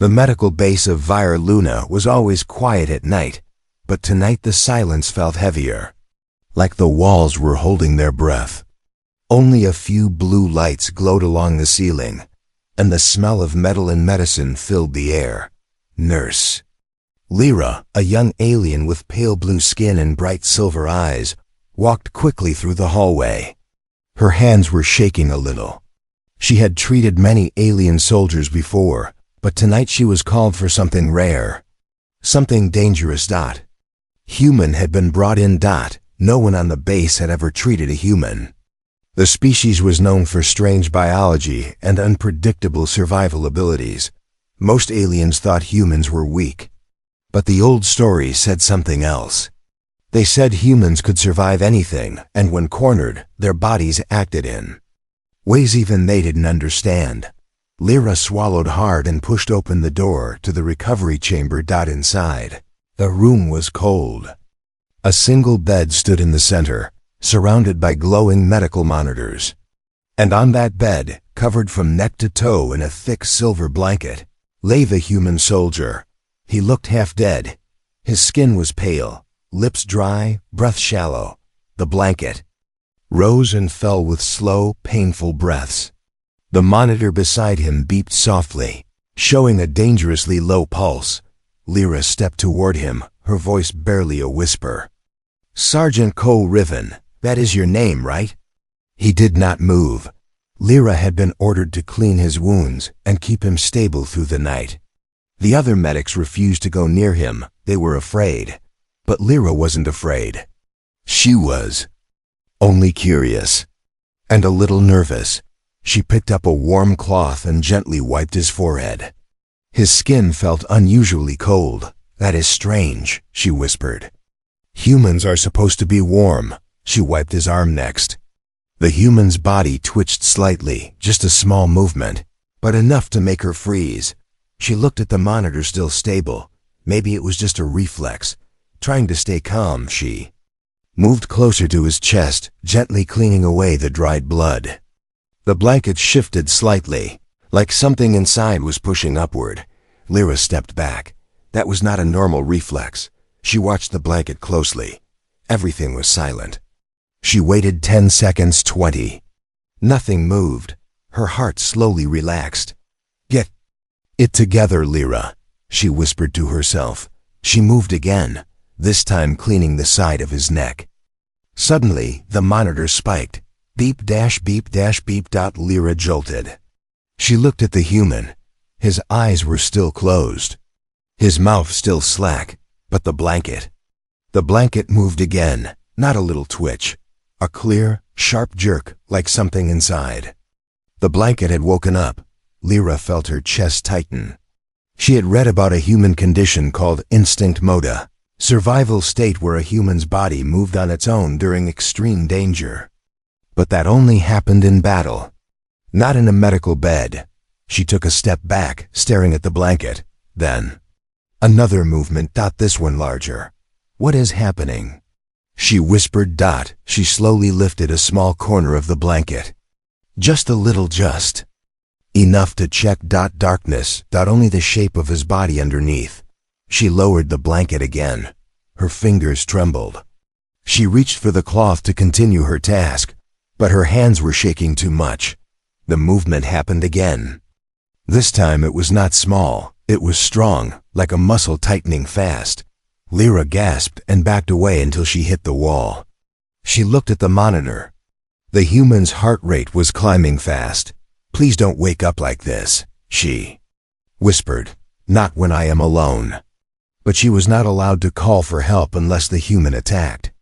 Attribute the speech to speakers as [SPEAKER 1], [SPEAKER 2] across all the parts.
[SPEAKER 1] The medical base of Vire Luna was always quiet at night, but tonight the silence felt heavier, like the walls were holding their breath. Only a few blue lights glowed along the ceiling, and the smell of metal and medicine filled the air. Nurse Lyra, a young alien with pale blue skin and bright silver eyes, walked quickly through the hallway. Her hands were shaking a little. She had treated many alien soldiers before, but tonight she was called for something rare. Something dangerous. Human had been brought in. No one on the base had ever treated a human. The species was known for strange biology and unpredictable survival abilities. Most aliens thought humans were weak. But the old stories said something else. They said humans could survive anything, and when cornered, their bodies acted in ways even they didn't understand. Lyra swallowed hard and pushed open the door to the recovery chamber. Inside, the room was cold. A single bed stood in the center, surrounded by glowing medical monitors. And on that bed, covered from neck to toe in a thick silver blanket, lay the human soldier. He looked half dead. His skin was pale, lips dry, breath shallow. The blanket rose and fell with slow, painful breaths. The monitor beside him beeped softly, showing a dangerously low pulse. Lyra stepped toward him, her voice barely a whisper. "Sergeant Cole Riven, that is your name, right?" He did not move. Lyra had been ordered to clean his wounds and keep him stable through the night. The other medics refused to go near him. They were afraid. But Lyra wasn't afraid. She was only curious and a little nervous. She picked up a warm cloth and gently wiped his forehead. His skin felt unusually cold. "That is strange," she whispered. "Humans are supposed to be warm." She wiped his arm next. The human's body twitched slightly, just a small movement, but enough to make her freeze. She looked at the monitor, still stable. Maybe it was just a reflex. Trying to stay calm, she moved closer to his chest, gently cleaning away the dried blood. The blanket shifted slightly, like something inside was pushing upward. Lyra stepped back. That was not a normal reflex. She watched the blanket closely. Everything was silent. She waited 10 seconds, 20. Nothing moved. Her heart slowly relaxed. "Get it together, Lyra," she whispered to herself. She moved again, this time cleaning the side of his neck. Suddenly, the monitor spiked. Beep dash beep dash beep. Lyra jolted. She looked at the human. His eyes were still closed. His mouth still slack, but the blanket moved again, not a little twitch. A clear, sharp jerk, like something inside. The blanket had woken up. Lyra felt her chest tighten. She had read about a human condition called instinct moda, survival state where a human's body moved on its own during extreme danger. But that only happened in battle, not in a medical bed. She took a step back, staring at the blanket. Then, another movement. This one larger. "What is happening?" she whispered. She slowly lifted a small corner of the blanket. Just a little, just enough to check. Darkness. Only the shape of his body underneath. She lowered the blanket again. Her fingers trembled. She reached for the cloth to continue her task, but her hands were shaking too much. The movement happened again. This time it was not small. It was strong, like a muscle tightening fast. Lyra gasped and backed away until she hit the wall. She looked at the monitor. The human's heart rate was climbing fast. "Please don't wake up like this," she whispered. "Not when I am alone." But she was not allowed to call for help unless the human attacked.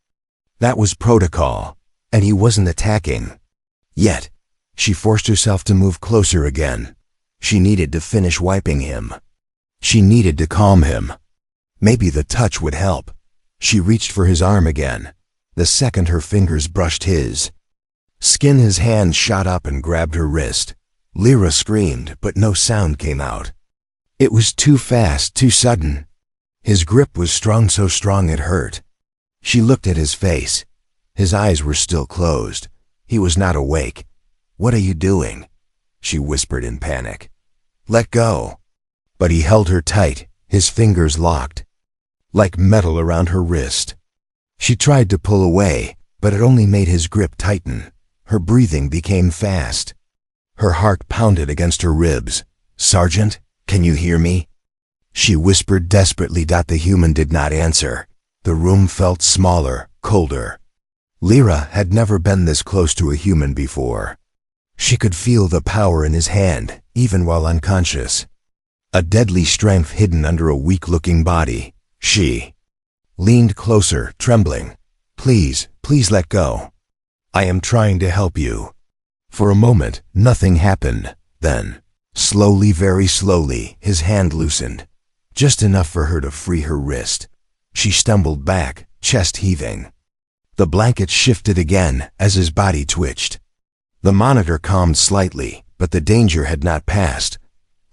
[SPEAKER 1] That was protocol, and he wasn't attacking. Yet, she forced herself to move closer again. She needed to finish wiping him. She needed to calm him. Maybe the touch would help. She reached for his arm again. The second her fingers brushed his skin, his hand shot up and grabbed her wrist. Lyra screamed, but no sound came out. It was too fast, too sudden. His grip was strong, so strong it hurt. She looked at his face. His eyes were still closed. He was not awake. "What are you doing?" she whispered in panic. "Let go." But he held her tight, his fingers locked, like metal around her wrist. She tried to pull away, but it only made his grip tighten. Her breathing became fast. Her heart pounded against her ribs. "Sergeant, can you hear me?" She whispered desperately. The human did not answer. The room felt smaller, colder. Lyra had never been this close to a human before. She could feel the power in his hand, even while unconscious. A deadly strength hidden under a weak-looking body. She leaned closer, trembling. Please let go. I am trying to help you." For a moment, nothing happened. Then, slowly, very slowly, his hand loosened. Just enough for her to free her wrist. She stumbled back, chest heaving. The blanket shifted again as his body twitched. The monitor calmed slightly, but the danger had not passed.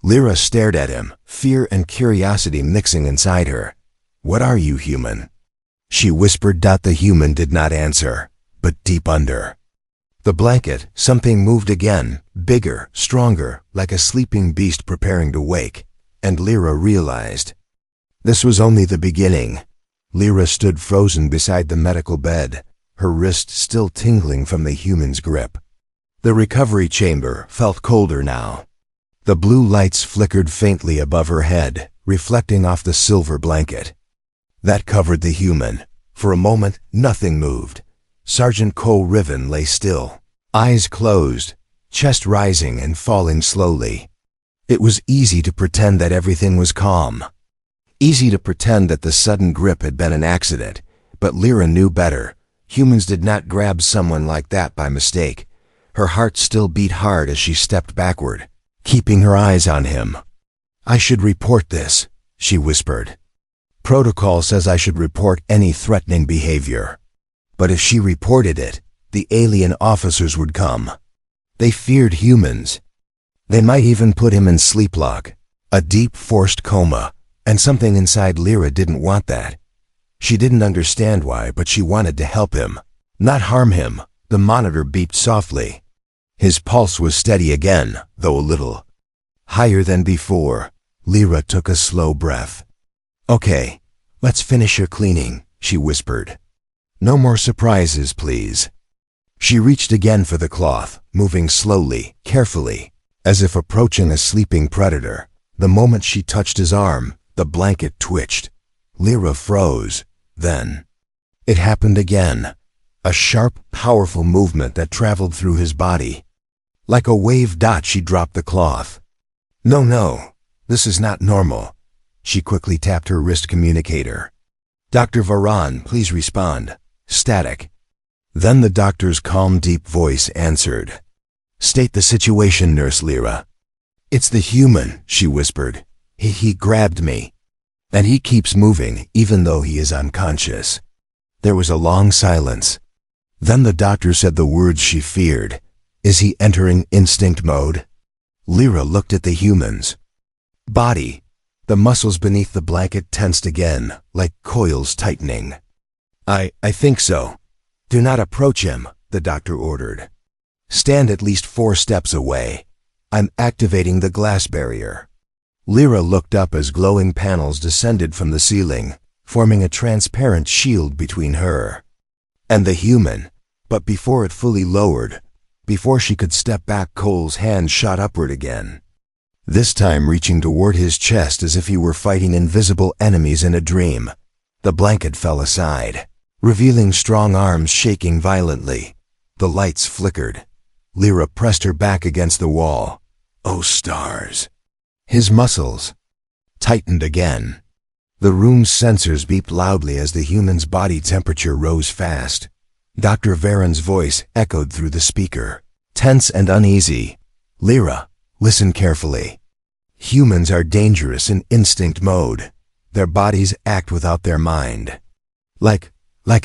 [SPEAKER 1] Lyra stared at him, fear and curiosity mixing inside her. "What are you, human?" She whispered. The human did not answer, but deep under the blanket, something moved again, bigger, stronger, like a sleeping beast preparing to wake, and Lyra realized. This was only the beginning. Lyra stood frozen beside the medical bed, her wrist still tingling from the human's grip. The recovery chamber felt colder now. The blue lights flickered faintly above her head, reflecting off the silver blanket that covered the human. For a moment, nothing moved. Sergeant Cole Riven lay still, eyes closed, chest rising and falling slowly. It was easy to pretend that everything was calm. Easy to pretend that the sudden grip had been an accident, but Lyra knew better. Humans did not grab someone like that by mistake. Her heart still beat hard as she stepped backward, keeping her eyes on him. "I should report this," she whispered. "Protocol says I should report any threatening behavior." But if she reported it, the alien officers would come. They feared humans. They might even put him in sleeplock, a deep forced coma, and something inside Lyra didn't want that. She didn't understand why, but she wanted to help him, not harm him. The monitor beeped softly. His pulse was steady again, though a little higher than before. Lyra took a slow breath. "Okay, let's finish your cleaning," she whispered. "No more surprises, please." She reached again for the cloth, moving slowly, carefully, as if approaching a sleeping predator. The moment she touched his arm, the blanket twitched. Lyra froze. Then it happened again. A sharp, powerful movement that traveled through his body. Like a wave dot, she dropped the cloth. No, this is not normal." She quickly tapped her wrist communicator. "Dr. Varan, please respond." Static. Then the doctor's calm, deep voice answered. "State the situation, Nurse Lyra." "It's the human," she whispered. He grabbed me. And he keeps moving, even though he is unconscious." There was a long silence. Then the doctor said the words she feared. "Is he entering instinct mode?" Lyra looked at the human's body. The muscles beneath the blanket tensed again, like coils tightening. I think so." "Do not approach him," the doctor ordered. "Stand at least 4 steps away. I'm activating the glass barrier." Lyra looked up as glowing panels descended from the ceiling, forming a transparent shield between her and the human. But before it fully lowered, before she could step back, Cole's hand shot upward again, this time reaching toward his chest as if he were fighting invisible enemies in a dream. The blanket fell aside, revealing strong arms shaking violently. The lights flickered. Lyra pressed her back against the wall. Oh, stars! His muscles tightened again. The room's sensors beeped loudly as the human's body temperature rose fast. Dr. Varan's voice echoed through the speaker, tense and uneasy. "Lyra, listen carefully. Humans are dangerous in instinct mode. Their bodies act without their mind. Like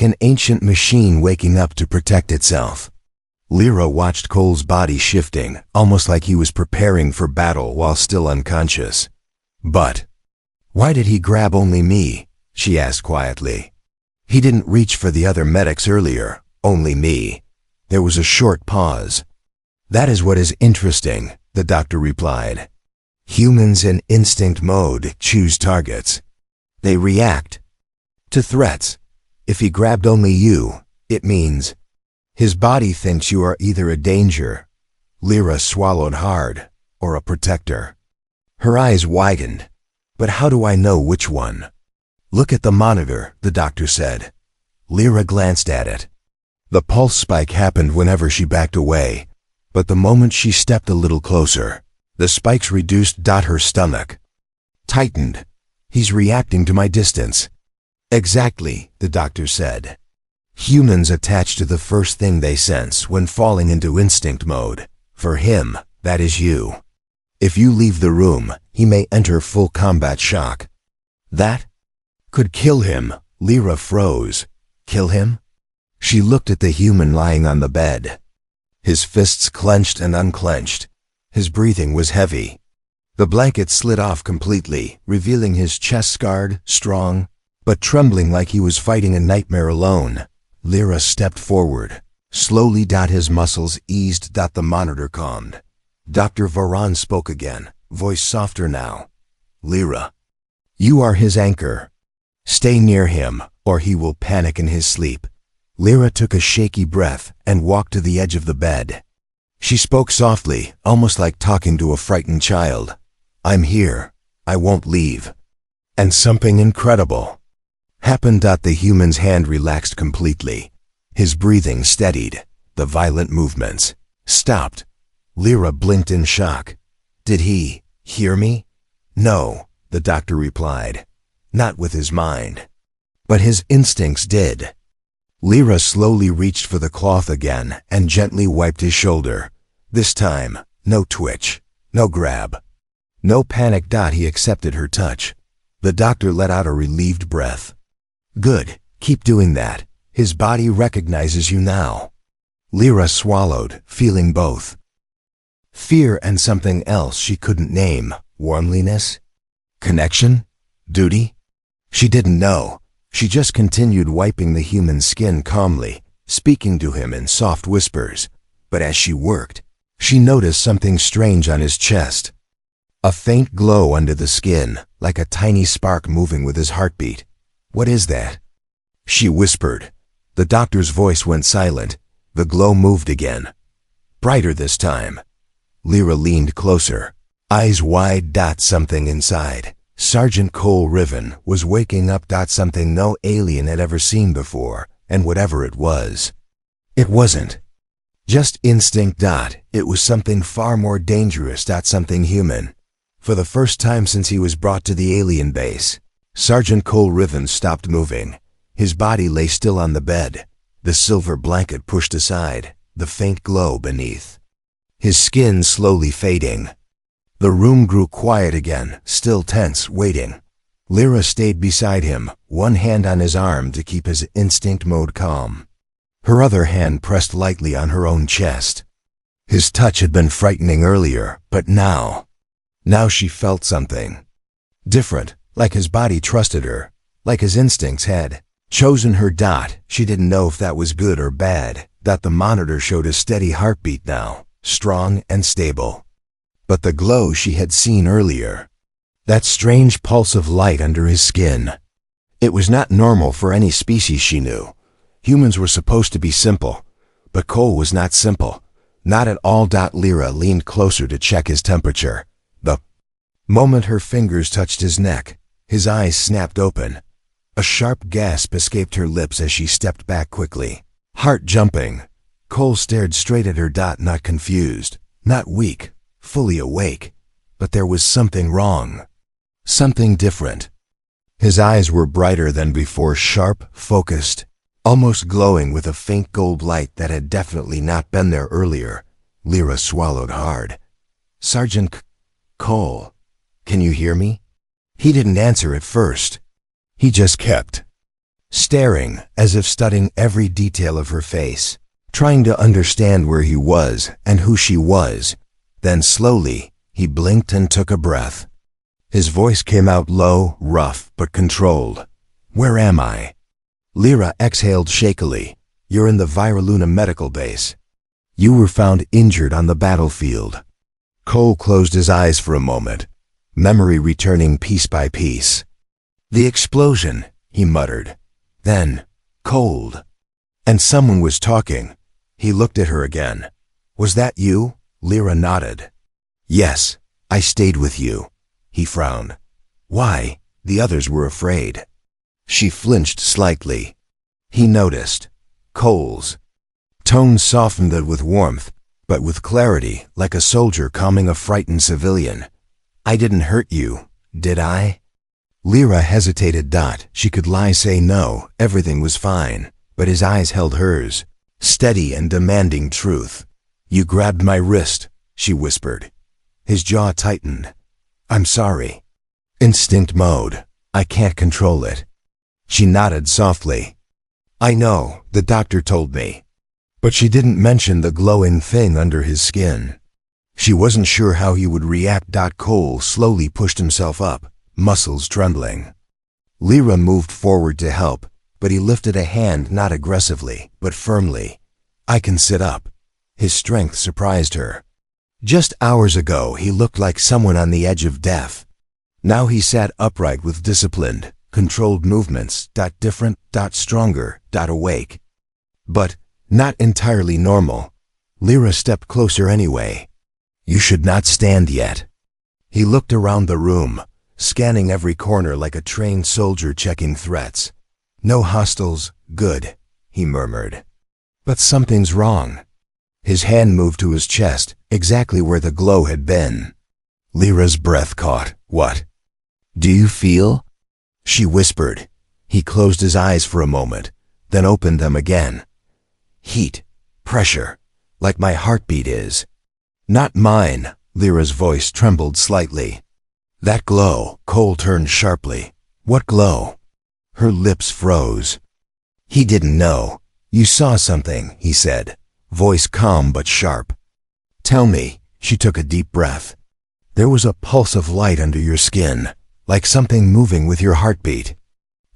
[SPEAKER 1] an ancient machine waking up to protect itself." Lyra watched Cole's body shifting, almost like he was preparing for battle while still unconscious. "But why did he grab only me?" she asked quietly. "He didn't reach for the other medics earlier, only me." There was a short pause. "That is what is interesting," the doctor replied. Humans in instinct mode choose targets. They react to threats. If he grabbed only you, it means his body thinks you are either a danger, Lyra swallowed hard, or a protector. Her eyes widened. But how do I know which one? Look at the monitor, the doctor said. Lyra glanced at it. The pulse spike happened whenever she backed away, but the moment she stepped a little closer, the spikes reduced. Her stomach tightened. He's reacting to my distance. Exactly, the doctor said. Humans attach to the first thing they sense when falling into instinct mode. For him, that is you. If you leave the room, he may enter full combat shock. That could kill him. Lyra froze. Kill him? She looked at the human lying on the bed. His fists clenched and unclenched. His breathing was heavy. The blanket slid off completely, revealing his chest scarred, strong, but trembling like he was fighting a nightmare alone. Lyra stepped forward. Slowly. His muscles eased. The monitor calmed. Dr. Varan spoke again, voice softer now. Lyra, you are his anchor. Stay near him, or he will panic in his sleep. Lyra took a shaky breath and walked to the edge of the bed. She spoke softly, almost like talking to a frightened child. I'm here. I won't leave. And something incredible happened. The human's hand relaxed completely. His breathing steadied. The violent movements stopped. Lyra blinked in shock. Did he hear me? No, the doctor replied. Not with his mind. But his instincts did. Lyra slowly reached for the cloth again and gently wiped his shoulder. This time, no twitch, no grab, no panic. He accepted her touch. The doctor let out a relieved breath. Good, keep doing that. His body recognizes you now. Lyra swallowed, feeling both fear and something else she couldn't name. Warmliness? Connection? Duty? She didn't know. She just continued wiping the human's skin calmly, speaking to him in soft whispers. But as she worked, she noticed something strange on his chest. A faint glow under the skin, like a tiny spark moving with his heartbeat. What is that? She whispered. The doctor's voice went silent. The glow moved again. Brighter this time. Lyra leaned closer, eyes wide. Something inside Sergeant Cole Riven was waking up. Something no alien had ever seen before, and whatever it was, it wasn't just instinct. It was something far more dangerous. Something human. For the first time since he was brought to the alien base, Sergeant Cole Riven stopped moving. His body lay still on the bed, the silver blanket pushed aside, the faint glow beneath. His skin slowly fading. The room grew quiet again, still tense, waiting. Lyra stayed beside him, one hand on his arm to keep his instinct mode calm. Her other hand pressed lightly on her own chest. His touch had been frightening earlier, but now she felt something different, like his body trusted her, like his instincts had chosen her. She didn't know if that was good or bad. The monitor showed a steady heartbeat now, strong and stable. But the glow she had seen earlier, that strange pulse of light under his skin, it was not normal for any species she knew. Humans were supposed to be simple, but Cole was not simple. Not at all. Lyra leaned closer to check his temperature. The moment her fingers touched his neck, his eyes snapped open. A sharp gasp escaped her lips as she stepped back quickly, heart jumping. Cole stared straight at her. Not confused, not weak, fully awake. But there was something wrong. Something different. His eyes were brighter than before, sharp, focused, almost glowing with a faint gold light that had definitely not been there earlier. Lyra swallowed hard. Sergeant Cole, can you hear me? He didn't answer at first. He just kept staring, as if studying every detail of her face, trying to understand where he was and who she was. Then slowly, he blinked and took a breath. His voice came out low, rough, but controlled. Where am I? Lyra exhaled shakily. You're in the Viraluna medical base. You were found injured on the battlefield. Cole closed his eyes for a moment, memory returning piece by piece. The explosion, he muttered. Then, cold. And someone was talking. He looked at her again. Was that you? Lyra nodded. Yes, I stayed with you. He frowned. Why? The others were afraid. She flinched slightly. He noticed. Coals. Tone softened it with warmth, but with clarity, like a soldier calming a frightened civilian. I didn't hurt you, did I? Lyra hesitated. She could lie, say no, everything was fine, but his eyes held hers, steady and demanding truth. You grabbed my wrist, she whispered. His jaw tightened. I'm sorry. Instinct mode. I can't control it. She nodded softly. I know, the doctor told me. But she didn't mention the glowing thing under his skin. She wasn't sure how he would react. Cole slowly pushed himself up, muscles trembling. Lyra moved forward to help, but he lifted a hand not aggressively, but firmly. I can sit up. His strength surprised her. Just hours ago he looked like someone on the edge of death. Now he sat upright with disciplined, controlled movements. Different, stronger, awake. But not entirely normal. Lyra stepped closer anyway. You should not stand yet. He looked around the room, scanning every corner like a trained soldier checking threats. No hostiles, good, he murmured. But something's wrong. His hand moved to his chest, exactly where the glow had been. Lyra's breath caught. What? Do you feel? She whispered. He closed his eyes for a moment, then opened them again. Heat, pressure, like my heartbeat is. Not mine, Lyra's voice trembled slightly. That glow, Cole turned sharply. What glow? Her lips froze. He didn't know. You saw something, he said, voice calm but sharp. Tell me, she took a deep breath. There was a pulse of light under your skin, like something moving with your heartbeat.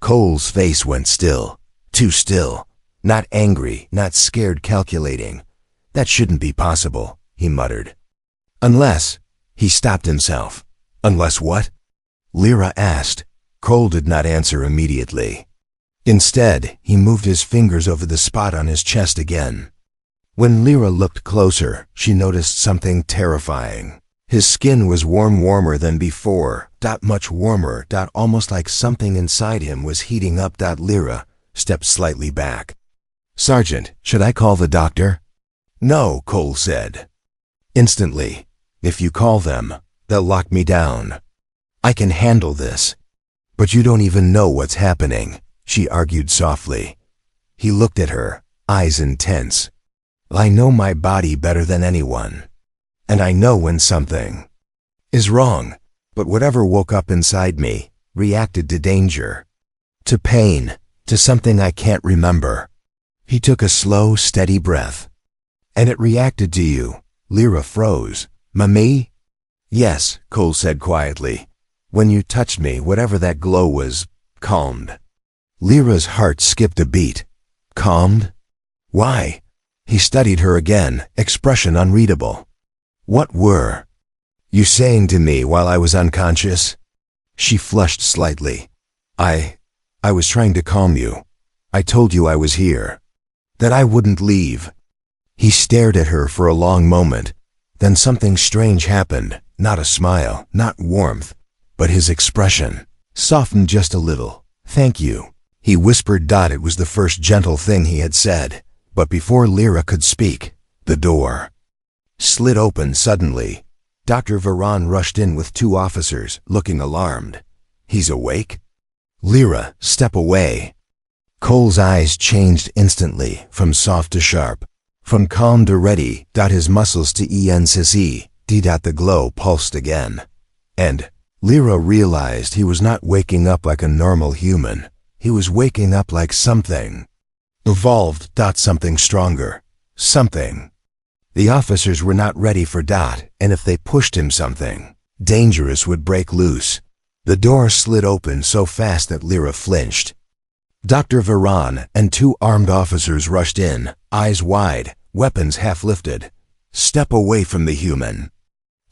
[SPEAKER 1] Cole's face went still, too still. Not angry, not scared, calculating. That shouldn't be possible, he muttered. Unless, he stopped himself. Unless what? Lyra asked. Cole did not answer immediately. Instead, he moved his fingers over the spot on his chest again. When Lyra looked closer, she noticed something terrifying. His skin was warmer than before, much warmer, almost like something inside him was heating up. Lyra stepped slightly back. Sergeant, should I call the doctor? No, Cole said. Instantly. If you call them, they'll lock me down. I can handle this. But you don't even know what's happening, she argued softly. He looked at her, eyes intense. I know my body better than anyone. And I know when something is wrong, but whatever woke up inside me reacted to danger, to pain, to something I can't remember. He took a slow, steady breath. And it reacted to you. Lyra froze. Me? Yes, Cole said quietly. When you touched me, whatever that glow was, calmed. Lyra's heart skipped a beat. Calmed? Why? He studied her again, expression unreadable. What were you saying to me while I was unconscious? She flushed slightly. I was trying to calm you. I told you I was here. That I wouldn't leave. He stared at her for a long moment. Then something strange happened. Not a smile, not warmth, but his expression softened just a little. Thank you, he whispered. It was the first gentle thing he had said. But before Lyra could speak, the door slid open suddenly. Dr. Varan rushed in with 2 officers, looking alarmed. He's awake? Lyra, step away. Cole's eyes changed instantly, from soft to sharp, from calm to ready. His muscles to ENCC. The glow pulsed again. And Lyra realized he was not waking up like a normal human. He was waking up like something evolved. Something stronger. Something. The officers were not ready for and if they pushed him, something dangerous would break loose. The door slid open so fast that Lyra flinched. Dr. Varan and 2 armed officers rushed in, eyes wide, weapons half lifted. Step away from the human.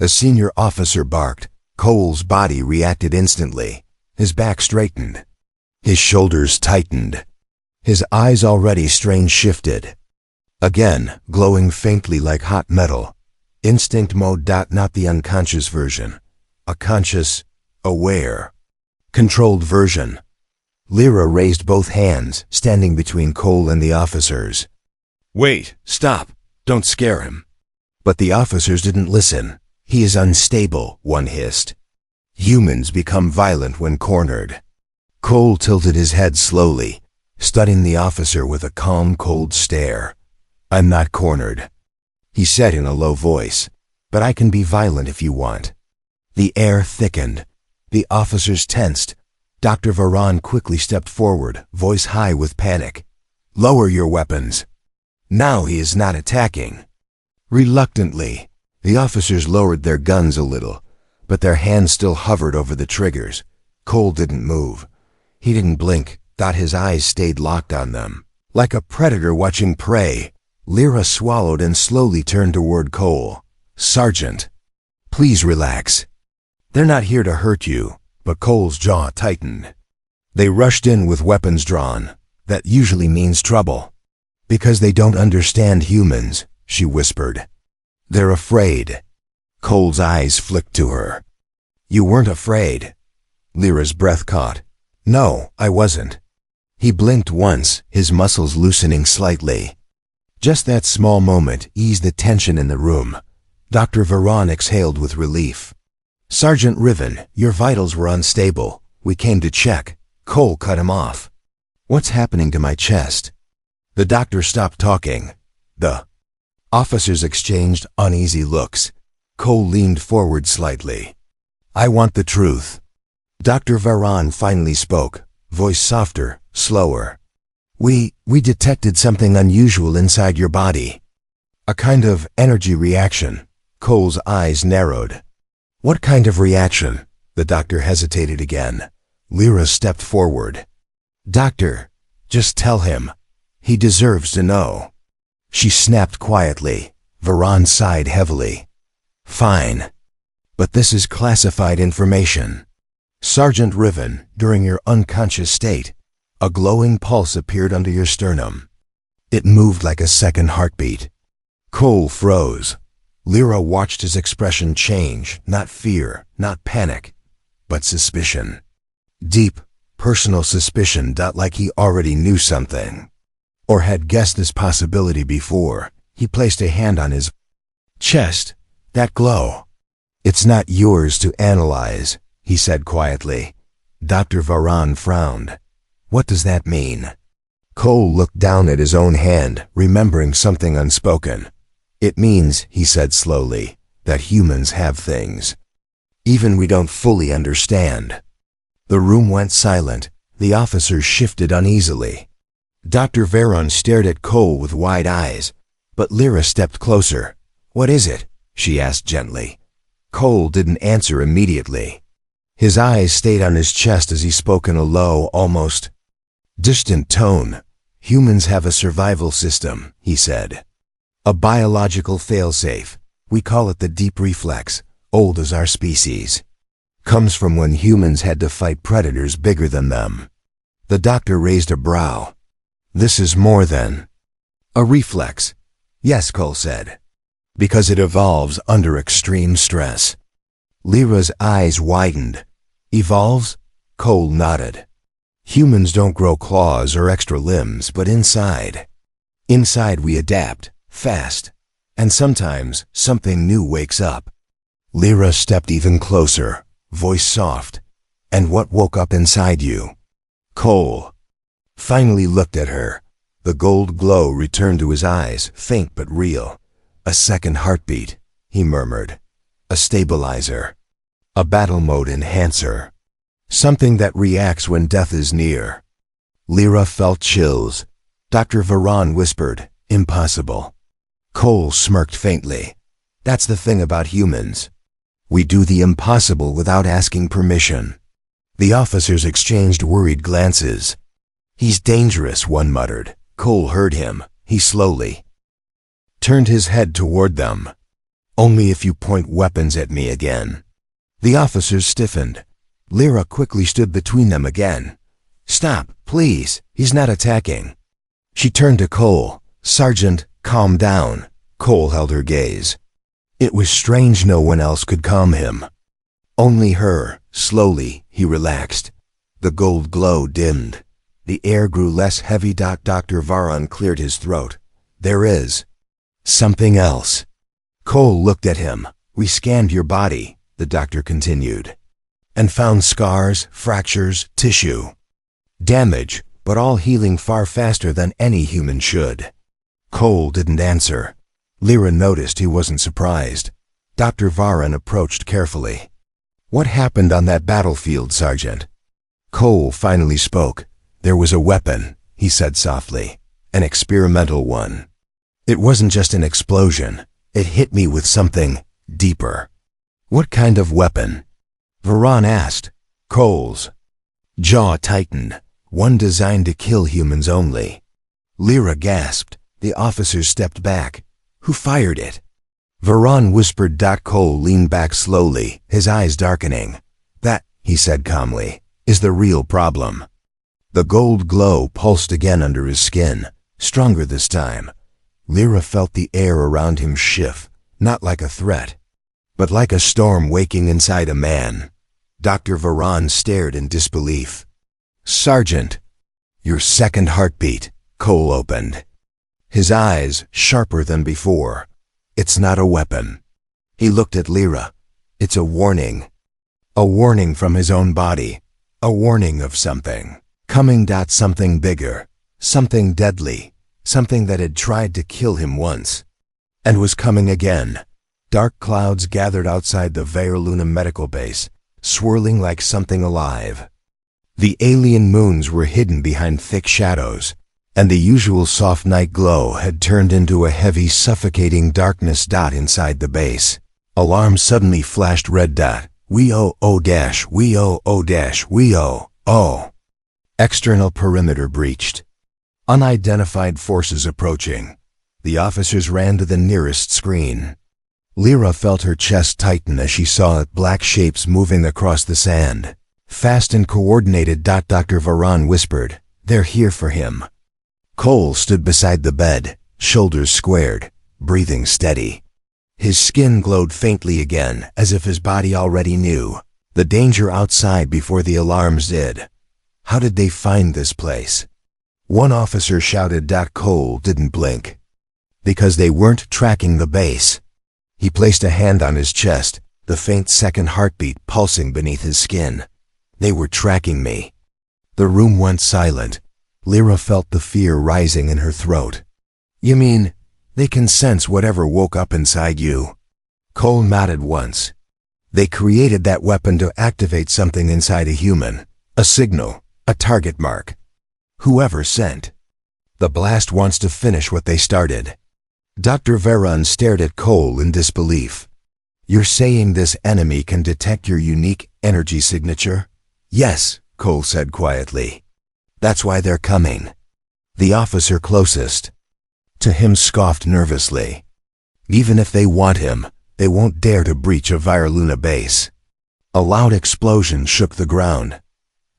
[SPEAKER 1] A senior officer barked. Cole's body reacted instantly. His back straightened. His shoulders tightened. His eyes already strained shifted. Again, glowing faintly like hot metal. Instinct mode. Not the unconscious version. A conscious, aware, controlled version. Lyra raised both hands, standing between Cole and the officers. "Wait, stop. Don't scare him." But the officers didn't listen. "He is unstable," one hissed. "Humans become violent when cornered." Cole tilted his head slowly, studying the officer with a calm, cold stare. "I'm not cornered," he said in a low voice, "but I can be violent if you want." The air thickened. The officers tensed. Dr. Varan quickly stepped forward, voice high with panic. "Lower your weapons." Now he is not attacking. Reluctantly, the officers lowered their guns a little, but their hands still hovered over the triggers. Cole didn't move. He didn't blink. His eyes stayed locked on them. Like a predator watching prey, Lyra swallowed and slowly turned toward Cole. "Sergeant, please relax. They're not here to hurt you." But Cole's jaw tightened. "They rushed in with weapons drawn. That usually means trouble." "Because they don't understand humans," she whispered. "They're afraid." Cole's eyes flicked to her. "You weren't afraid." Lyra's breath caught. "No, I wasn't." He blinked once, his muscles loosening slightly. Just that small moment eased the tension in the room. Dr. Varan exhaled with relief. "Sergeant Riven, your vitals were unstable. We came to check." Cole cut him off. "What's happening to my chest?" The doctor stopped talking. The officers exchanged uneasy looks. Cole leaned forward slightly. "I want the truth." Dr. Varan finally spoke, voice softer, slower. We detected something unusual inside your body. A kind of energy reaction." Cole's eyes narrowed. "What kind of reaction?" The doctor hesitated again. Lyra stepped forward. "Doctor, just tell him. He deserves to know." She snapped quietly. Varan sighed heavily. "Fine. But this is classified information. Sergeant Riven, during your unconscious state, a glowing pulse appeared under your sternum. It moved like a second heartbeat." Cole froze. Lyra watched his expression change, not fear, not panic, but suspicion. Deep, personal suspicion. Like he already knew something, or had guessed this possibility before. He placed a hand on his chest. "That glow. It's not yours to analyze," he said quietly. Dr. Varan frowned. "What does that mean?" Cole looked down at his own hand, remembering something unspoken. "It means," he said slowly, "that humans have things. Even we don't fully understand." The room went silent. The officers shifted uneasily. Dr. Varan stared at Cole with wide eyes, but Lyra stepped closer. "What is it?" she asked gently. Cole didn't answer immediately. His eyes stayed on his chest as he spoke in a low, almost distant tone. "Humans have a survival system," he said. "A biological failsafe. We call it the deep reflex, old as our species. Comes from when humans had to fight predators bigger than them." The doctor raised a brow. "This is more than a reflex." "Yes," Cole said. "Because it evolves under extreme stress." Lyra's eyes widened. "Evolves?" Cole nodded. "Humans don't grow claws or extra limbs, but inside we adapt, fast, and sometimes something new wakes up." Lyra stepped even closer, voice soft. "And what woke up inside you?" Cole finally looked at her. The gold glow returned to his eyes, faint but real. "A second heartbeat," he murmured. "A stabilizer. A battle mode enhancer. Something that reacts when death is near." Lyra felt chills. Dr. Varan whispered, "Impossible." Cole smirked faintly. "That's the thing about humans. We do the impossible without asking permission." The officers exchanged worried glances. "He's dangerous," one muttered. Cole heard him. He slowly turned his head toward them. "Only if you point weapons at me again." The officers stiffened. Lyra quickly stood between them again. "Stop, please, he's not attacking." She turned to Cole. "Sergeant, calm down." Cole held her gaze. It was strange no one else could calm him. Only her. Slowly, he relaxed. The gold glow dimmed. The air grew less heavy. Dr. Varan cleared his throat. "There is something else." Cole looked at him. "We scanned your body," the doctor continued, "and found scars, fractures, tissue. Damage, but all healing far faster than any human should." Cole didn't answer. Lyra noticed he wasn't surprised. Dr. Varan approached carefully. "What happened on that battlefield, Sergeant?" Cole finally spoke. "There was a weapon," he said softly. "An experimental one. It wasn't just an explosion. It hit me with something deeper." "What kind of weapon?" Varan asked. "Cole's." Jaw tightened. "One designed to kill humans only." Lyra gasped. The officers stepped back. "Who fired it?" Varan whispered. Cole leaned back slowly, his eyes darkening. "That," he said calmly, "is the real problem." The gold glow pulsed again under his skin, stronger this time. Lyra felt the air around him shift, not like a threat, but like a storm waking inside a man. Dr. Varan stared in disbelief. "Sergeant." "Your second heartbeat," Cole opened. His eyes sharper than before. "It's not a weapon." He looked at Lyra. "It's a warning." A warning from his own body. A warning of something coming. Something bigger. Something deadly. Something that had tried to kill him once and was coming again. Dark clouds gathered outside the Verluna medical base, swirling like something alive. The alien moons were hidden behind thick shadows, and the usual soft night glow had turned into a heavy, suffocating darkness. Inside the base, alarms suddenly flashed red. We o dash, we o dash, we o. External perimeter breached. Unidentified forces approaching. The officers ran to the nearest screen. Lyra felt her chest tighten as she saw black shapes moving across the sand. Fast and coordinated. Dr. Varan whispered, "They're here for him." Cole stood beside the bed, shoulders squared, breathing steady. His skin glowed faintly again, as if his body already knew the danger outside before the alarms did. How did they find this place? One officer shouted. Cole didn't blink. "Because they weren't tracking the base." He placed a hand on his chest, the faint second heartbeat pulsing beneath his skin. "They were tracking me." The room went silent. Lyra felt the fear rising in her throat. "You mean they can sense whatever woke up inside you?" Cole nodded once. "They created that weapon to activate something inside a human. A signal, a target mark. Whoever sent the blast wants to finish what they started." Dr. Varan stared at Cole in disbelief. "You're saying this enemy can detect your unique energy signature?" "Yes," Cole said quietly. "That's why they're coming." The officer closest to him scoffed nervously. "Even if they want him, they won't dare to breach a Verluna base." A loud explosion shook the ground.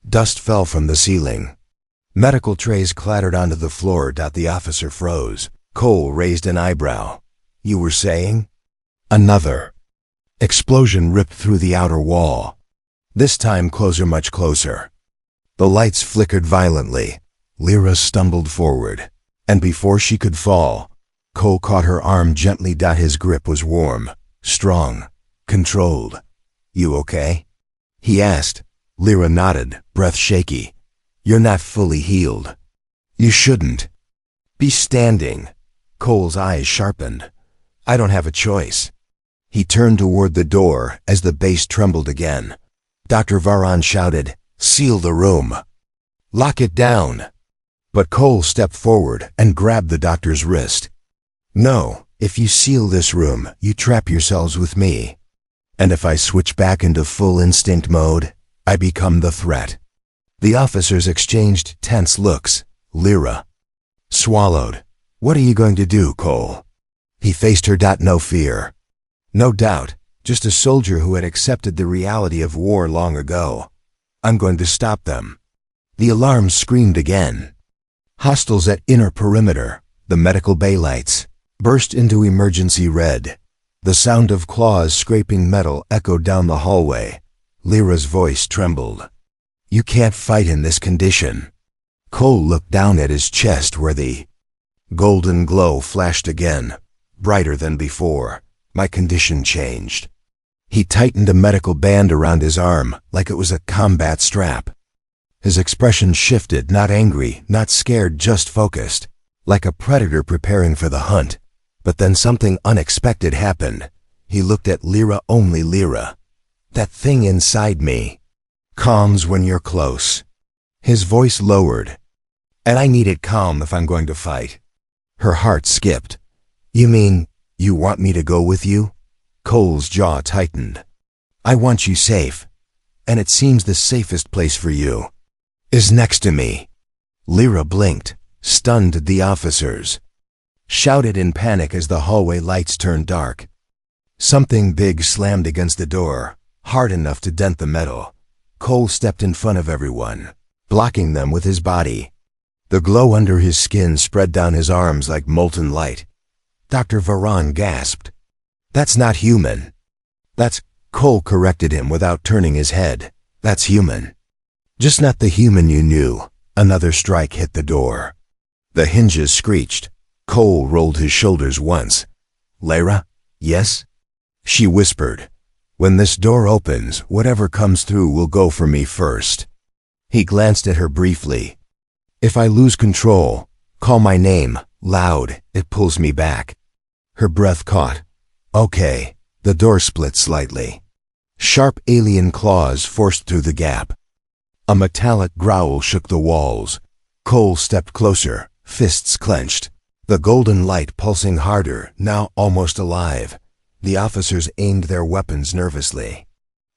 [SPEAKER 1] Dust fell from the ceiling. Medical trays clattered onto the floor. The officer froze. Cole raised an eyebrow. "You were saying?" Another explosion ripped through the outer wall. This time much closer. The lights flickered violently. Lyra stumbled forward, and before she could fall, Cole caught her arm gently. His grip was warm, strong, controlled. "You okay?" he asked. Lyra nodded, breath shaky. "You're not fully healed. You shouldn't be standing." Cole's eyes sharpened. "I don't have a choice." He turned toward the door as the base trembled again. Dr. Varan shouted, "Seal the room. Lock it down." But Cole stepped forward and grabbed the doctor's wrist. "No, if you seal this room, you trap yourselves with me. And if I switch back into full instinct mode, I become the threat." The officers exchanged tense looks. Lyra swallowed. "What are you going to do, Cole?" He faced her. "No fear. No doubt, just a soldier who had accepted the reality of war long ago. I'm going to stop them. The alarm screamed again. Hostiles at inner perimeter, the medical bay lights, burst into emergency red. The sound of claws scraping metal echoed down the hallway. Lyra's voice trembled. You can't fight in this condition. Cole looked down at his chest where the golden glow flashed again, brighter than before. My condition changed. He tightened a medical band around his arm like it was a combat strap. His expression shifted, not angry, not scared, just focused, like a predator preparing for the hunt. But then something unexpected happened. He looked at Lyra, only Lyra. That thing inside me calms when you're close. His voice lowered. And I need it calm if I'm going to fight. Her heart skipped. You mean, you want me to go with you? Cole's jaw tightened. I want you safe. And it seems the safest place for you is next to me. Lyra blinked, stunned. The officers shouted in panic as the hallway lights turned dark. Something big slammed against the door, hard enough to dent the metal. Cole stepped in front of everyone, blocking them with his body. The glow under his skin spread down his arms like molten light. Dr. Varan gasped. That's not human. That's... Cole corrected him without turning his head. That's human. Just not the human you knew. Another strike hit the door. The hinges screeched. Cole rolled his shoulders once. Lyra? Yes? She whispered. When this door opens, whatever comes through will go for me first. He glanced at her briefly. If I lose control, call my name, loud, it pulls me back. Her breath caught. Okay. The door split slightly. Sharp alien claws forced through the gap. A metallic growl shook the walls. Cole stepped closer, fists clenched. The golden light pulsing harder, now almost alive. The officers aimed their weapons nervously.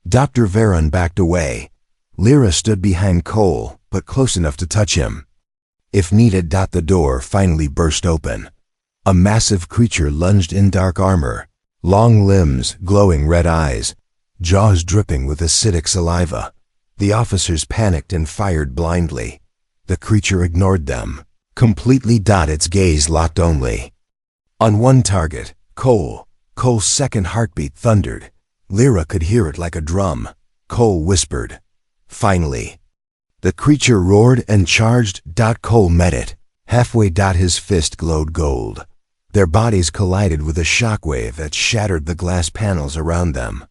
[SPEAKER 1] Dr. Varan backed away. Lyra stood behind Cole, but close enough to touch him. If needed. The door finally burst open. A massive creature lunged in, dark armor, long limbs, glowing red eyes, jaws dripping with acidic saliva. The officers panicked and fired blindly. The creature ignored them, completely. Its gaze locked only on one target, Cole. Cole's second heartbeat thundered. Lyra could hear it like a drum. Cole whispered. Finally. The creature roared and charged. Cole met it. Halfway. His fist glowed gold. Their bodies collided with a shockwave that shattered the glass panels around them.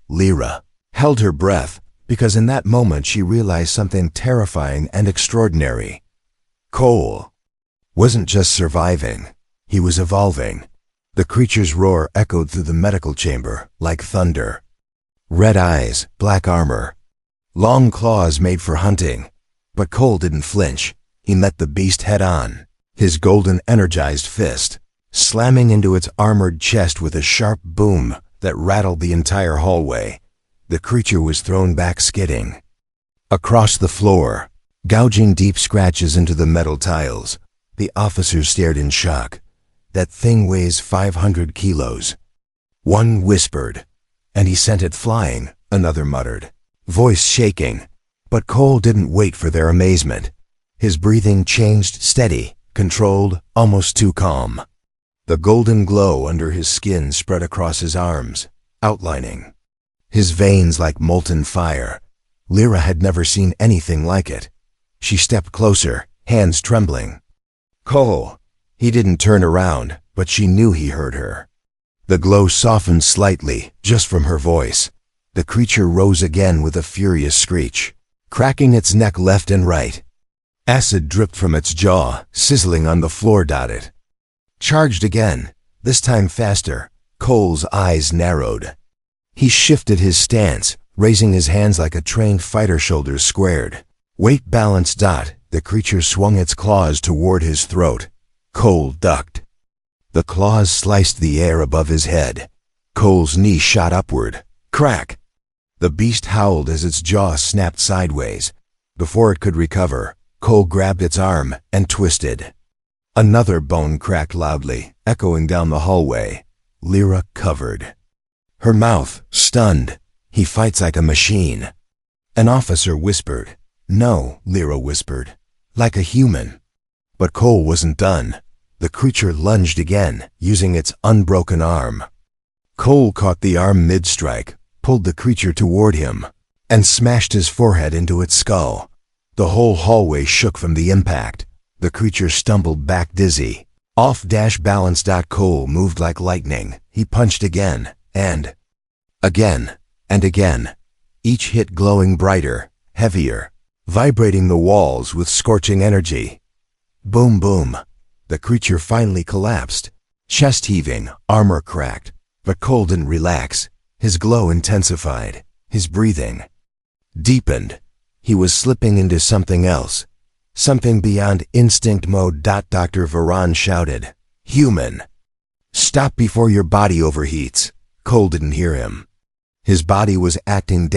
[SPEAKER 1] Lyra held her breath, because in that moment she realized something terrifying and extraordinary. Cole wasn't just surviving, he was evolving. The creature's roar echoed through the medical chamber like thunder. Red eyes, black armor, long claws made for hunting. But Cole didn't flinch. He met the beast head-on, his golden energized fist slamming into its armored chest with a sharp boom that rattled the entire hallway. The creature was thrown back, skidding across the floor, gouging deep scratches into the metal tiles. The officers stared in shock. That thing weighs 500 kilos. One whispered, and he sent it flying, another muttered, voice shaking. But Cole didn't wait for their amazement. His breathing changed, steady, controlled, almost too calm. The golden glow under his skin spread across his arms, outlining his veins like molten fire. Lyra had never seen anything like it. She stepped closer, hands trembling. Cole! He didn't turn around, but she knew he heard her. The glow softened slightly, just from her voice. The creature rose again with a furious screech, cracking its neck left and right. Acid dripped from its jaw, sizzling on the floor. It charged again, this time faster. Cole's eyes narrowed. He shifted his stance, raising his hands like a trained fighter, shoulders squared. Weight balanced. The creature swung its claws toward his throat. Cole ducked. The claws sliced the air above his head. Cole's knee shot upward. Crack! The beast howled as its jaw snapped sideways. Before it could recover, Cole grabbed its arm and twisted. Another bone cracked loudly, echoing down the hallway. Lyra covered Her mouth, stunned. He fights like a machine. An officer whispered. No, Lyra whispered. Like a human. But Cole wasn't done. The creature lunged again, using its unbroken arm. Cole caught the arm mid-strike, pulled the creature toward him, and smashed his forehead into its skull. The whole hallway shook from the impact. The creature stumbled back dizzy. Off-balance. Cole moved like lightning. He punched again, and again, and again. Each hit glowing brighter, heavier, vibrating the walls with scorching energy. Boom, boom. The creature finally collapsed. Chest heaving, armor cracked. But Cole didn't relax. His glow intensified. His breathing deepened. He was slipping into something else. Something beyond instinct mode. Dr. Varan shouted. Human. Stop before your body overheats. Cole didn't hear him. His body was acting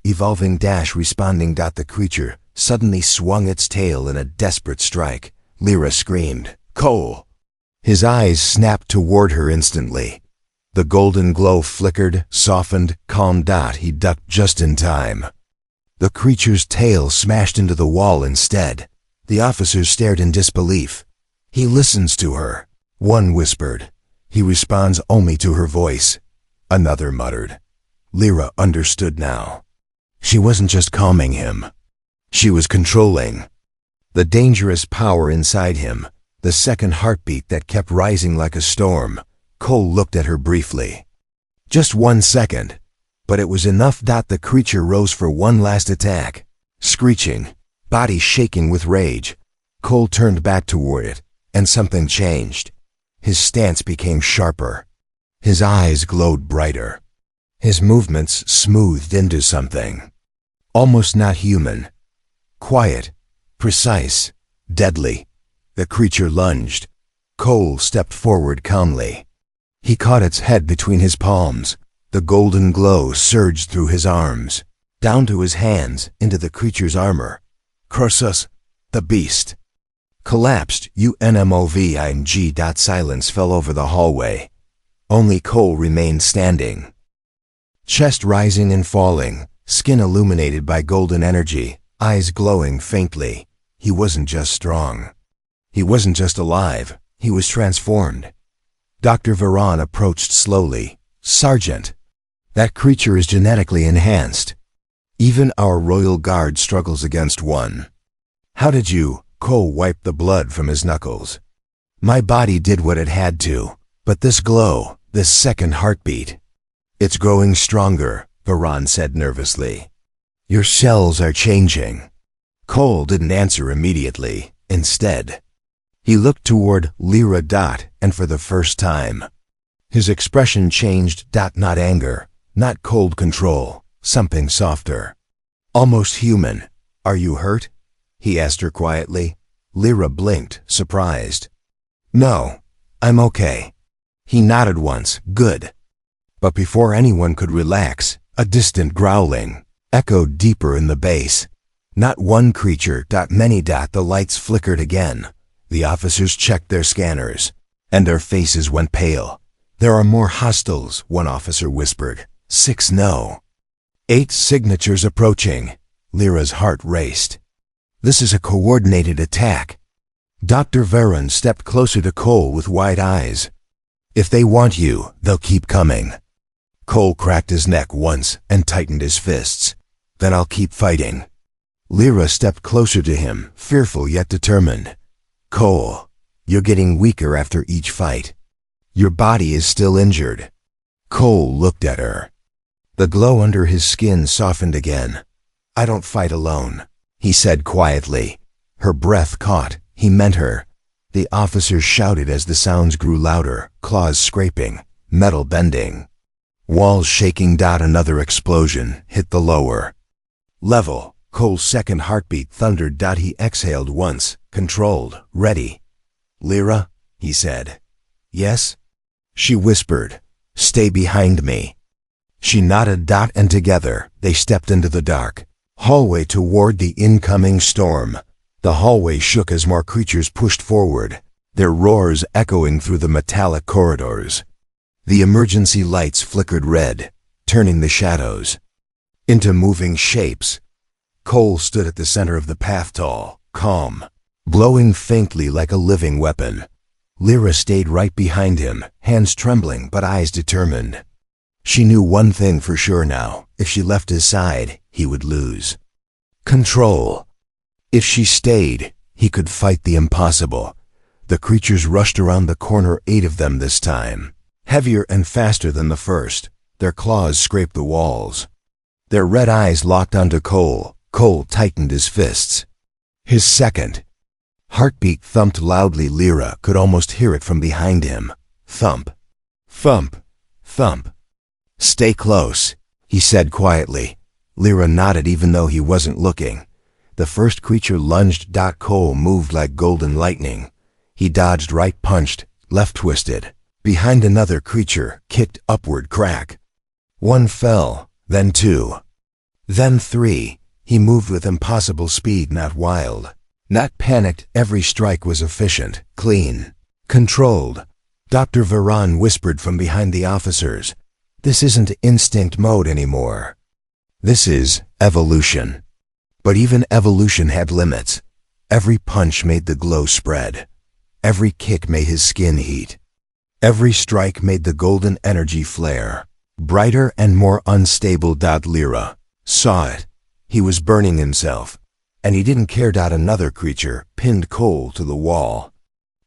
[SPEAKER 1] evolving responding. The creature suddenly swung its tail in a desperate strike. Lyra screamed. Cole! His eyes snapped toward her instantly. The golden glow flickered, softened, calmed. He ducked just in time. The creature's tail smashed into the wall instead. The officers stared in disbelief. He listens to her. One whispered. He responds only to her voice. Another muttered. Lyra understood now. She wasn't just calming him. She was controlling. The dangerous power inside him, the second heartbeat that kept rising like a storm. Cole looked at her briefly. Just 1 second. But it was enough. The creature rose for one last attack. Screeching, body shaking with rage. Cole turned back toward it, and something changed. His stance became sharper. His eyes glowed brighter. His movements smoothed into something almost not human. Quiet, precise, deadly. The creature lunged. Cole stepped forward calmly. He caught its head between his palms. The golden glow surged through his arms, down to his hands, into the creature's armor. Croesus, the beast, collapsed. Unmoving. Silence fell over the hallway. Only Cole remained standing. Chest rising and falling, skin illuminated by golden energy, eyes glowing faintly. He wasn't just strong. He wasn't just alive. He was transformed. Dr. Varan approached slowly. Sergeant, that creature is genetically enhanced. Even our royal guard struggles against one. How did you? Cole wiped the blood from his knuckles. My body did what it had to, but this glow, this second heartbeat, it's growing stronger, Varan said nervously. Your cells are changing. Cole didn't answer immediately. Instead, he looked toward Lyra. And for the first time, his expression changed. Not anger, not cold control, something softer. Almost human. Are you hurt? He asked her quietly. Lyra blinked, surprised. No, I'm okay. He nodded once. Good. But before anyone could relax, a distant growling echoed deeper in the base. Not one creature. Many. The lights flickered again. The officers checked their scanners, and their faces went pale. There are more hostiles, one officer whispered. 6 no. 8 signatures approaching. Lyra's heart raced. This is a coordinated attack. Dr. Varan stepped closer to Cole with wide eyes. If they want you, they'll keep coming. Cole cracked his neck once and tightened his fists. Then I'll keep fighting. Lyra stepped closer to him, fearful yet determined. Cole, you're getting weaker after each fight. Your body is still injured. Cole looked at her. The glow under his skin softened again. I don't fight alone, he said quietly. Her breath caught. He meant her. The officers shouted as the sounds grew louder, claws scraping, metal bending. Walls shaking. Another explosion hit the lower level. Cole's second heartbeat thundered. He exhaled once, controlled, ready. Lyra, he said. Yes? She whispered. Stay behind me. She nodded. And together, they stepped into the dark hallway toward the incoming storm. The hallway shook as more creatures pushed forward, their roars echoing through the metallic corridors. The emergency lights flickered red, turning the shadows into moving shapes. Cole stood at the center of the path, tall, calm, glowing faintly like a living weapon. Lyra stayed right behind him, hands trembling but eyes determined. She knew one thing for sure now: if she left his side, he would lose control. If she stayed, he could fight the impossible. The creatures rushed around the corner, 8 of them this time, heavier and faster than the first. Their claws scraped the walls. Their red eyes locked onto Cole. Cole tightened his fists. His second heartbeat thumped loudly. Lyra could almost hear it from behind him. Thump, thump, thump. "Stay close," he said quietly. Lyra nodded even though he wasn't looking. The first creature lunged. Cole moved like golden lightning. He dodged, right punched, left twisted. Behind another creature, kicked upward, crack. 1 fell, then 2, then 3. He moved with impossible speed, not wild, not panicked. Every strike was efficient, clean, controlled. Dr. Varan whispered from behind the officers, "This isn't instinct mode anymore. This is evolution." But even evolution had limits. Every punch made the glow spread. Every kick made his skin heat. Every strike made the golden energy flare, brighter and more unstable. Lyra saw it. He was burning himself, and he didn't care. Another creature pinned Cole to the wall.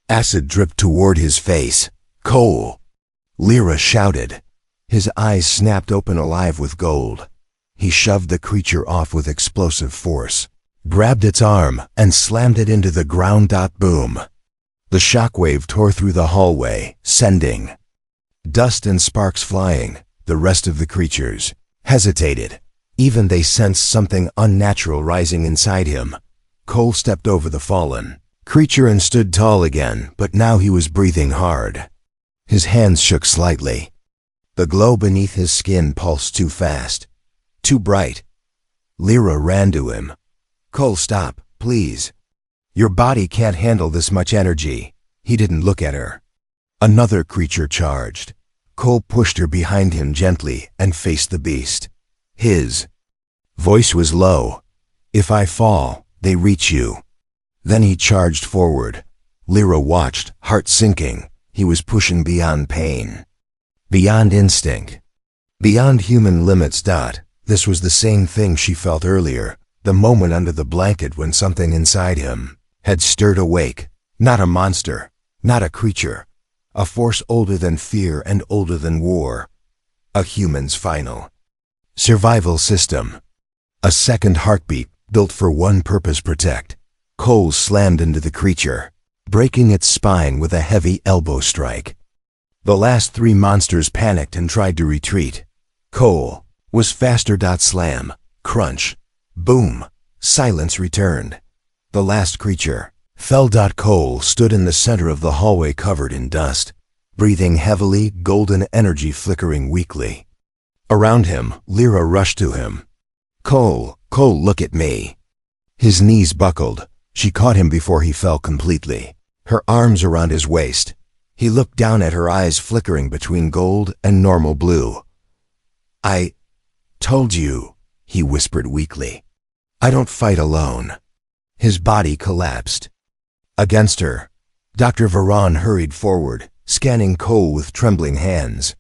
[SPEAKER 1] Acid dripped toward his face. "Cole!" Lyra shouted. His eyes snapped open, alive with gold. He shoved the creature off with explosive force, grabbed its arm, and slammed it into the ground. Boom! The shockwave tore through the hallway, sending dust and sparks flying. The rest of the creatures hesitated. Even they sensed something unnatural rising inside him. Cole stepped over the fallen creature and stood tall again, but now he was breathing hard. His hands shook slightly. The glow beneath his skin pulsed too fast, too bright. Lyra ran to him. "Cole, stop, please. Your body can't handle this much energy." He didn't look at her. Another creature charged. Cole pushed her behind him gently and faced the beast. His voice was low. "If I fall, they reach you." Then he charged forward. Lyra watched, heart sinking. He was pushing beyond pain, beyond instinct, beyond human limits. This was the same thing she felt earlier, the moment under the blanket when something inside him had stirred awake. Not a monster, not a creature, a force older than fear and older than war. A human's final survival system. A second heartbeat, built for one purpose: protect. Cole slammed into the creature, breaking its spine with a heavy elbow strike. The last 3 monsters panicked and tried to retreat. Cole was faster. Slam, crunch, boom. Silence returned. The last creature fell. Cole stood in the center of the hallway, covered in dust, breathing heavily, golden energy flickering weakly. Around him, Lyra rushed to him. Cole, look at me." His knees buckled. She caught him before he fell completely, her arms around his waist. He looked down at her, eyes flickering between gold and normal blue. "I told you," he whispered weakly. "I don't fight alone." His body collapsed against her. Dr. Varan hurried forward, scanning Cole with trembling hands.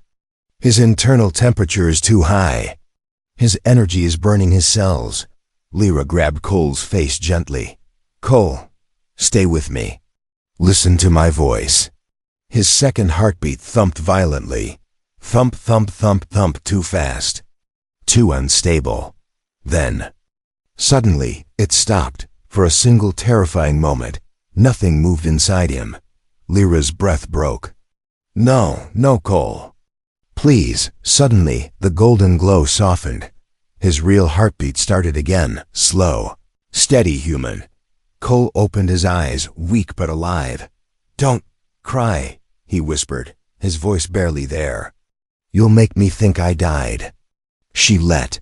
[SPEAKER 1] "His internal temperature is too high. His energy is burning his cells." Lyra grabbed Cole's face gently. "Cole, stay with me. Listen to my voice." His second heartbeat thumped violently. Thump, thump, thump, thump. Too fast, too unstable. Then, suddenly, it stopped. For a single terrifying moment, nothing moved inside him. Lyra's breath broke. No, Cole. Please." Suddenly, the golden glow softened. His real heartbeat started again, slow, steady, human. Cole opened his eyes, weak but alive. "Don't cry," he whispered, his voice barely there. "You'll make me think I died." She let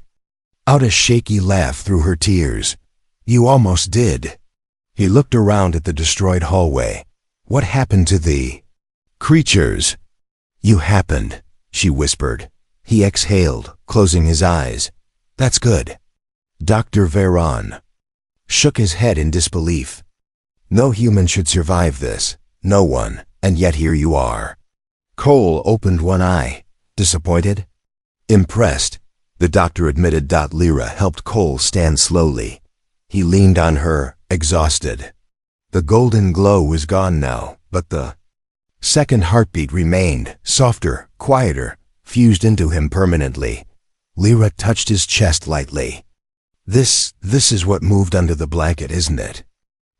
[SPEAKER 1] out a shaky laugh through her tears. "You almost did." He looked around at the destroyed hallway. "What happened to the creatures?" "You happened she whispered. He exhaled, closing his eyes. That's good. Dr. Veron shook his head in disbelief. No human should survive this. No one. And yet here you are. Cole opened one eye. Disappointed? Impressed, the doctor admitted. Lyra helped Cole stand slowly. He leaned on her, exhausted. The golden glow was gone now, but the second heartbeat remained, softer, quieter, fused into him permanently. Lyra touched his chest lightly. This is what moved under the blanket, isn't it?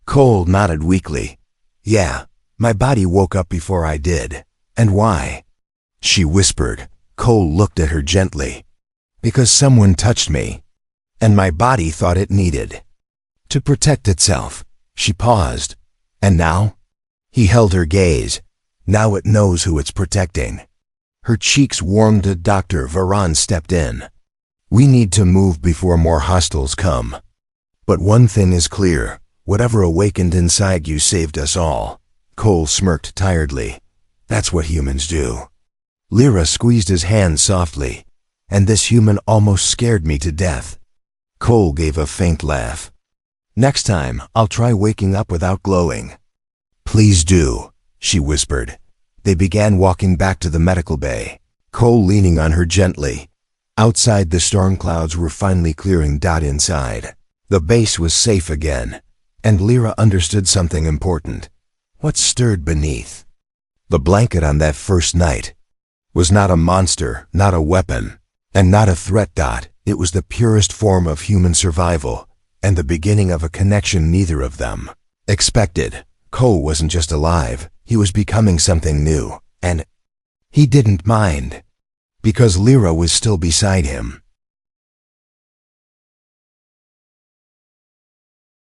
[SPEAKER 1] Cole nodded weakly. Yeah, my body woke up before I did. And why? She whispered. Cole looked at her gently. Because someone touched me, and my body thought it needed to protect itself. She paused. And now? He held her gaze. Now it knows who it's protecting. Her cheeks warmed. Dr. Veron stepped in. We need to move before more hostiles come. But one thing is clear. Whatever awakened inside you saved us all. Cole smirked tiredly. That's what humans do. Lyra squeezed his hand softly. And this human almost scared me to death. Cole gave a faint laugh. Next time, I'll try waking up without glowing. Please do, she whispered. They began walking back to the medical bay, Cole leaning on her gently. Outside, the storm clouds were finally clearing. Inside, the base was safe again, and Lyra understood something important. What stirred beneath? The blanket on that first night was not a monster, not a weapon, and not a threat. It was the purest form of human survival, and the beginning of a connection neither of them expected. Cole wasn't just alive, he was becoming something new, and he didn't mind, because Lyra was still beside him.